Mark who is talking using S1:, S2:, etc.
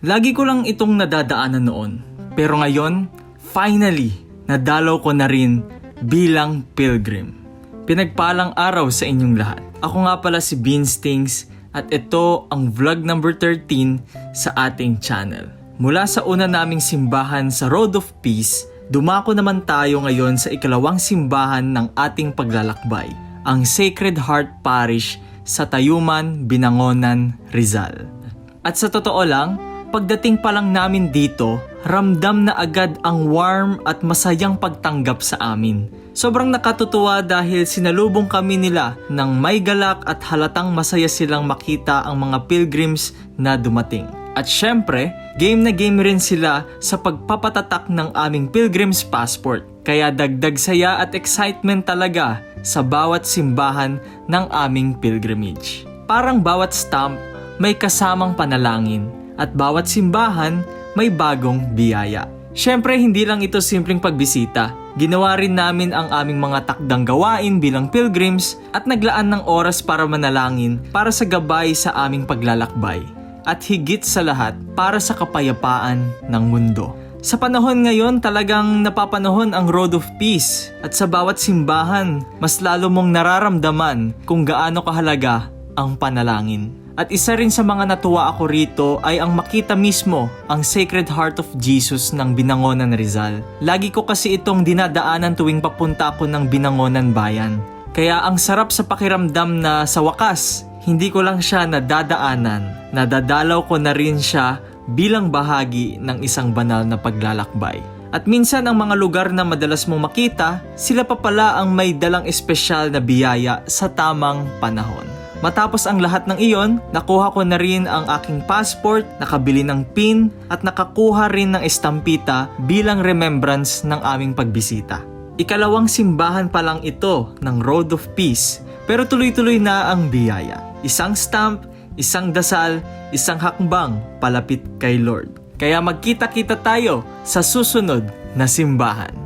S1: Lagi ko lang itong nadadaanan noon. Pero ngayon, finally, nadalaw ko na rin bilang pilgrim. Pinagpalang araw sa inyong lahat. Ako nga pala si Beanstings at ito ang vlog number 13 sa ating channel. Mula sa una naming simbahan sa Road of Peace, dumako naman tayo ngayon sa ikalawang simbahan ng ating paglalakbay, ang Sacred Heart Parish sa Tayuman, Binangonan, Rizal. At sa totoo lang, pagdating pa lang namin dito, ramdam na agad ang warm at masayang pagtanggap sa amin. Sobrang nakatutuwa dahil sinalubong kami nila ng may galak at halatang masaya silang makita ang mga pilgrims na dumating. At syempre, game na game rin sila sa pagpapatatak ng aming pilgrim's passport. Kaya dagdag saya at excitement talaga sa bawat simbahan ng aming pilgrimage. Parang bawat stamp may kasamang panalangin at bawat simbahan may bagong biyaya. Syempre, hindi lang ito simpleng pagbisita. Ginawa rin namin ang aming mga takdang gawain bilang pilgrims at naglaan ng oras para manalangin para sa gabay sa aming paglalakbay. At higit sa lahat, para sa kapayapaan ng mundo. Sa panahon ngayon, talagang napapanahon ang Road of Peace. At sa bawat simbahan, mas lalo mong nararamdaman kung gaano kahalaga ang panalangin. At isa rin sa mga natuwa ako rito ay ang makita mismo ang Sacred Heart of Jesus ng Binangonan, Rizal. Lagi ko kasi itong dinadaanan tuwing papunta ako ng Binangonan Bayan. Kaya ang sarap sa pakiramdam na sa wakas, hindi ko lang siya nadadaanan, nadadalaw ko na rin siya bilang bahagi ng isang banal na paglalakbay. At minsan ang mga lugar na madalas mong makita, sila pa pala ang may dalang espesyal na biyaya sa tamang panahon. Matapos ang lahat ng iyon, nakuha ko na rin ang aking passport, nakabili ng pin at nakakuha rin ng estampita bilang remembrance ng aming pagbisita. Ikalawang simbahan pa lang ito ng Road of Peace, pero tuloy-tuloy na ang biyaya. Isang stamp, isang dasal, isang hakbang palapit kay Lord. Kaya magkita-kita tayo sa susunod na simbahan.